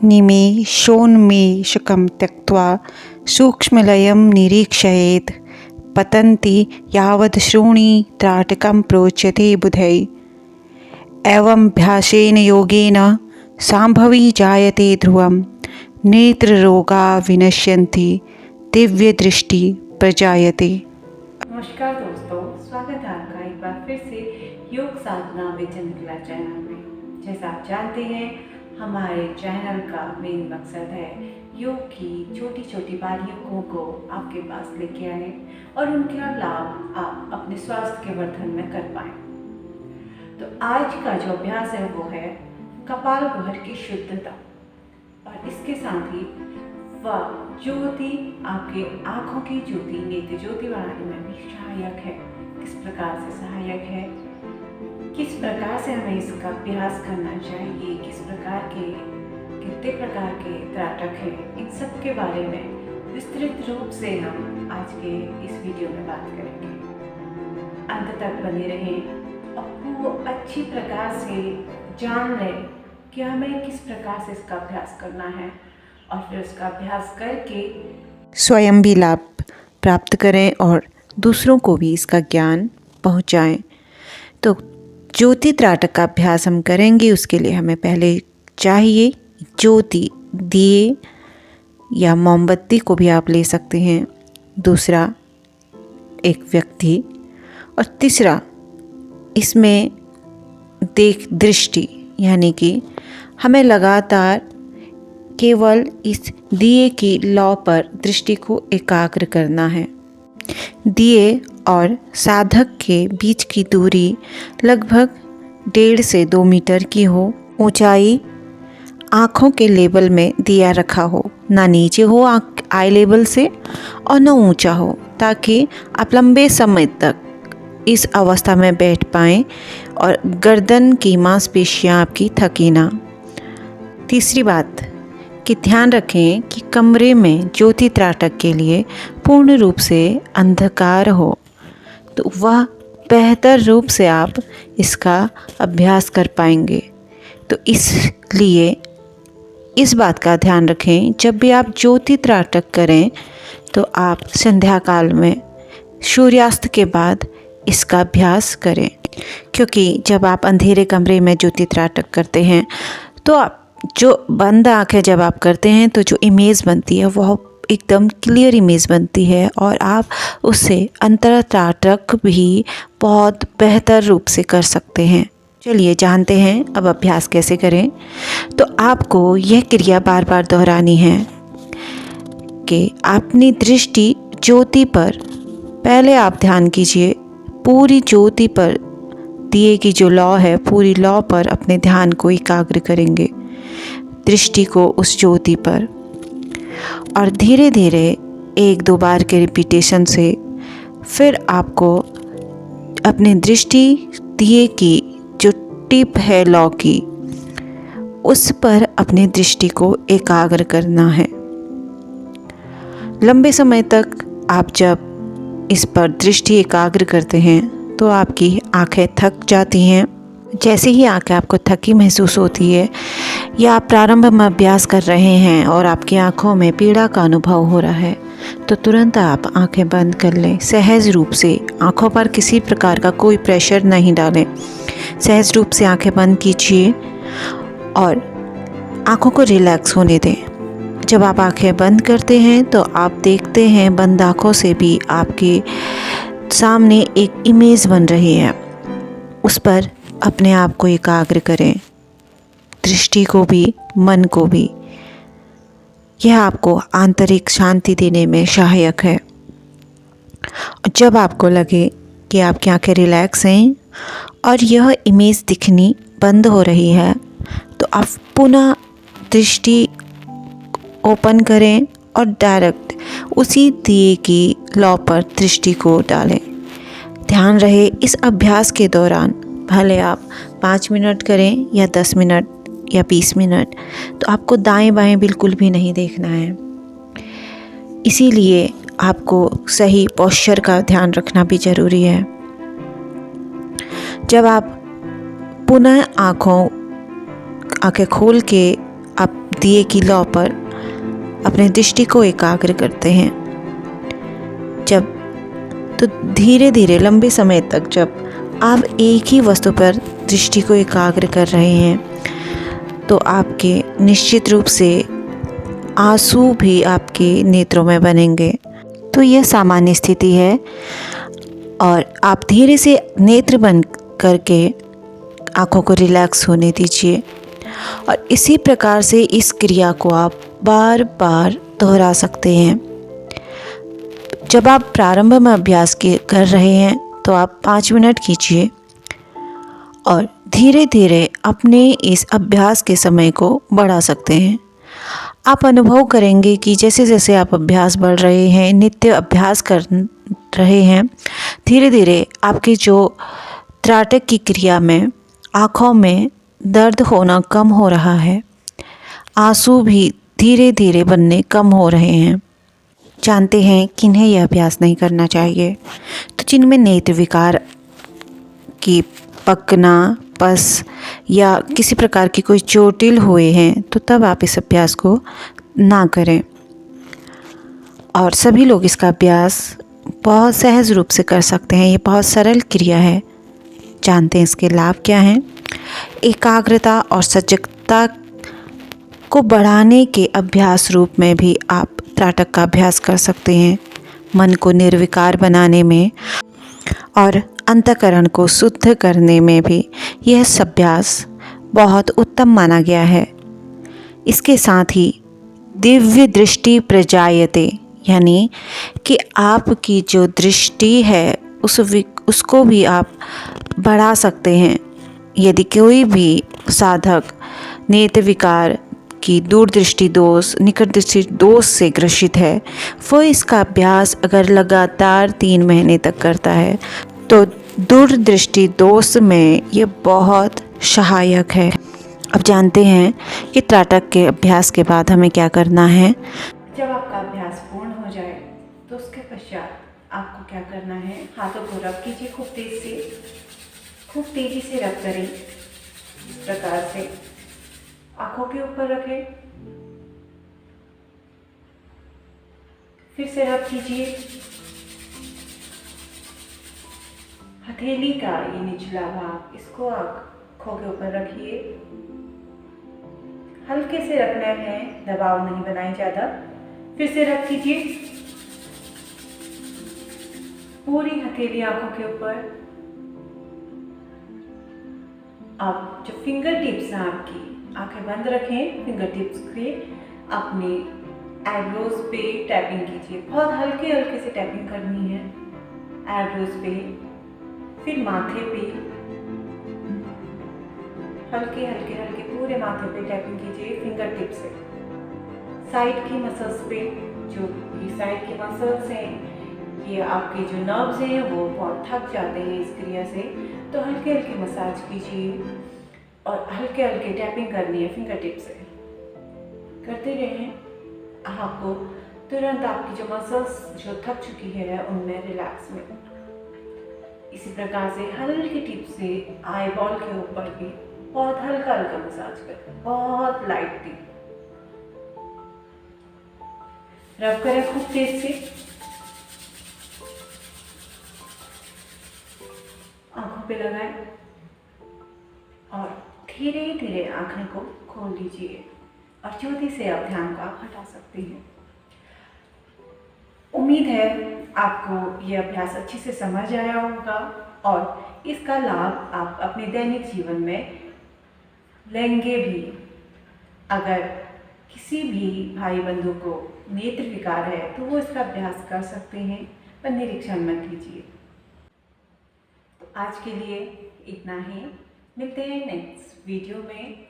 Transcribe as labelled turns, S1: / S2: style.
S1: निमेषोन्मेषकं त्यक्त्वा सूक्ष्मलयं निरीक्षयेत् पतन्ति यावदश्रूणि त्राटकं प्रोच्यते बुधैः। एवमभ्यासेन योगेन सांभवी जायते ध्रुवं नेत्ररोगा विनश्यन्ति दिव्यदृष्टि प्रजायते।
S2: नमस्कार दोस्तों, स्वागत है आपका एक बार फिर से योग साधना विद चंद्रकला चैनल में। जैसा आप जानते हैं, हमारे चैनल का मेन मकसद है योग की छोटी छोटी बारीकियों को आपके पास लेके आए और उनका लाभ आप अपने स्वास्थ्य के वर्धन में कर पाएँ। तो आज का जो अभ्यास है वो है कपालभाति की शुद्धता, और इसके साथ ही वह ज्योति आपके आँखों की ज्योति, नेत्र ज्योति बढ़ाने में भी सहायक है। किस प्रकार से सहायक है, किस प्रकार से हमें इसका अभ्यास करना चाहिए, किस प्रकार के कितने प्रकार के त्राटक हैं, इन सब के बारे में विस्तृत रूप से हम आज के इस वीडियो में बात करेंगे। अंत तक बने रहें और वो अच्छी प्रकार से जान लें कि हमें किस प्रकार से इसका अभ्यास करना है, और फिर उसका अभ्यास करके
S1: स्वयं भी लाभ प्राप्त करें और दूसरों को भी इसका ज्ञान पहुंचाएं। तो ज्योति त्राटक का अभ्यास हम करेंगे। उसके लिए हमें पहले चाहिए ज्योति, दिए या मोमबत्ती को भी आप ले सकते हैं। दूसरा एक व्यक्ति, और तीसरा इसमें दृष्टि, यानी कि हमें लगातार केवल इस दिए की लौ पर दृष्टि को एकाग्र करना है। दिए और साधक के बीच की दूरी लगभग 1.5 से 2 मीटर की हो। ऊंचाई आँखों के लेवल में दिया रखा हो, ना नीचे हो आई लेवल से और ना ऊंचा हो, ताकि आप लंबे समय तक इस अवस्था में बैठ पाएँ और गर्दन की मांसपेशियां आपकी थकी ना। तीसरी बात कि ध्यान रखें कि कमरे में ज्योति त्राटक के लिए पूर्ण रूप से अंधकार हो, तो वह बेहतर रूप से आप इसका अभ्यास कर पाएंगे। तो इसलिए इस बात का ध्यान रखें, जब भी आप ज्योति त्राटक करें तो आप संध्या काल में सूर्यास्त के बाद इसका अभ्यास करें, क्योंकि जब आप अंधेरे कमरे में ज्योति त्राटक करते हैं तो आप जो बंद आँखें जब आप करते हैं तो जो इमेज बनती है वह एकदम क्लियर इमेज बनती है, और आप उससे अंतर त्राटक भी बहुत बेहतर रूप से कर सकते हैं। चलिए जानते हैं अब अभ्यास कैसे करें। तो आपको यह क्रिया बार बार दोहरानी है कि अपनी दृष्टि ज्योति पर, पहले आप ध्यान कीजिए पूरी ज्योति पर, दिए की जो लौ है पूरी लौ पर अपने ध्यान को एकाग्र करेंगे, दृष्टि को उस ज्योति पर, और धीरे धीरे 1-2 बार के रिपीटेशन से फिर आपको अपनी दृष्टि दिए की जो टिप है लौ की, उस पर अपनी दृष्टि को एकाग्र करना है। लंबे समय तक आप जब इस पर दृष्टि एकाग्र करते हैं तो आपकी आंखें थक जाती हैं। जैसे ही आंखें आपको थकी महसूस होती है या आप प्रारंभ में अभ्यास कर रहे हैं और आपकी आंखों में पीड़ा का अनुभव हो रहा है, तो तुरंत आप आंखें बंद कर लें। सहज रूप से आंखों पर किसी प्रकार का कोई प्रेशर नहीं डालें। सहज रूप से आंखें बंद कीजिए और आंखों को रिलैक्स होने दें। जब आप आंखें बंद करते हैं तो आप देखते हैं बंद आंखों से भी आपके सामने एक इमेज बन रही है, उस पर अपने आप को एकाग्र करें, दृष्टि को भी मन को भी। यह आपको आंतरिक शांति देने में सहायक है। जब आपको लगे कि आपकी आंखें रिलैक्स हैं और यह इमेज दिखनी बंद हो रही है, तो आप पुनः दृष्टि ओपन करें और डायरेक्ट उसी दिए की लौ पर दृष्टि को डालें। ध्यान रहे इस अभ्यास के दौरान भले आप 5 मिनट करें या 10 मिनट या 20 मिनट, तो आपको दाएं बाएं बिल्कुल भी नहीं देखना है। इसीलिए आपको सही पोस्चर का ध्यान रखना भी ज़रूरी है। जब आप पुनः आंखें खोल के आप दिए की लौ पर अपने दृष्टि को एकाग्र करते हैं। जब तो धीरे धीरे लंबे समय तक जब आप एक ही वस्तु पर दृष्टि को एकाग्र कर रहे हैं तो आपके निश्चित रूप से आंसू भी आपके नेत्रों में बनेंगे। तो यह सामान्य स्थिति है और आप धीरे से नेत्र बंद करके आँखों को रिलैक्स होने दीजिए और इसी प्रकार से इस क्रिया को आप बार बार दोहरा सकते हैं। जब आप प्रारंभ में अभ्यास कर रहे हैं तो आप 5 मिनट कीजिए और धीरे धीरे अपने इस अभ्यास के समय को बढ़ा सकते हैं। आप अनुभव करेंगे कि जैसे जैसे आप अभ्यास बढ़ रहे हैं, नित्य अभ्यास कर रहे हैं, धीरे धीरे आपकी जो त्राटक की क्रिया में आँखों में दर्द होना कम हो रहा है, आंसू भी धीरे धीरे बनने कम हो रहे हैं। जानते हैं किन्हें यह अभ्यास नहीं करना चाहिए? तो जिनमें नेत्र विकार की पकना, पस या किसी प्रकार की कोई चोटिल हुए हैं तो तब आप इस अभ्यास को ना करें। और सभी लोग इसका अभ्यास बहुत सहज रूप से कर सकते हैं। ये बहुत सरल क्रिया है। जानते हैं इसके लाभ क्या हैं? एकाग्रता और सजगता को बढ़ाने के अभ्यास रूप में भी आप त्राटक का अभ्यास कर सकते हैं। मन को निर्विकार बनाने में और अंतःकरण को शुद्ध करने में भी यह अभ्यास बहुत उत्तम माना गया है। इसके साथ ही दिव्य दृष्टि प्रजायते, यानी कि आपकी जो दृष्टि है उसको भी आप बढ़ा सकते हैं। यदि कोई भी साधक नेत्र विकार की दूरदृष्टि दोष, निकट दृष्टि दोष से ग्रसित है, वो इसका अभ्यास अगर लगातार 3 महीने तक करता है तो दूरदृष्टि दोष में ये बहुत सहायक है। अब जानते हैं कि त्राटक के अभ्यास के बाद हमें क्या करना है।
S2: जब आपका अभ्यास पूर्ण हो जाए तो उसके पश्चात आपको क्या करना है? हाथों को रब कीजिए खूब तेजी से रब करें। इस प्रकार से आंखों के ऊपर रखें, फिर से रब कीजिए। हथेली का ये निचला भाग, इसको आंखों के ऊपर रखिए। हल्के से रखना है, दबाव नहीं बनाए ज़्यादा। फिर से रब कीजिए, पूरी हथेली आंखों के ऊपर। अब जो फिंगर टिप्स हैं आपकी, आंखें बंद रखें। फिंगर टिप्स पे अपने आईब्रोज पे टैपिंग कीजिए। बहुत हल्के हल्के से टैपिंग करनी है आईब्रोज पे, फिर माथे पे हल्के हल्के पूरे माथे पे टैपिंग कीजिए फिंगर टिप से। साइड की मसल्स पे, जो ये साइड की मसल्स हैं, ये आपके जो नर्व्स हैं वो बहुत थक जाते हैं इस क्रिया से, तो हल्के हल्के मसाज कीजिए और हल्के हल्के टैपिंग करनी है फिंगर टिप से। करते रहें, आपको तुरंत आपकी जो मसल्स जो थक चुकी है उनमें रिलैक्स मिले। इसी प्रकार से हल्की टिप से आई बॉल के ऊपर भी बहुत हल्का हल्का मसाज करें, बहुत लाइटली रब करें खूब तेज से। आंखों पे लगाएं और धीरे धीरे आंखें को खोल लीजिए और ज्योति से आप ध्यान को आप हटा सकते हैं। उम्मीद है आपको यह अभ्यास अच्छे से समझ आया होगा और इसका लाभ आप अपने दैनिक जीवन में लेंगे भी। अगर किसी भी भाई बंधु को नेत्र विकार है तो वो इसका अभ्यास कर सकते हैं, पर निरीक्षण मत कीजिए। तो आज के लिए इतना ही, मिलते हैं नेक्स्ट वीडियो में।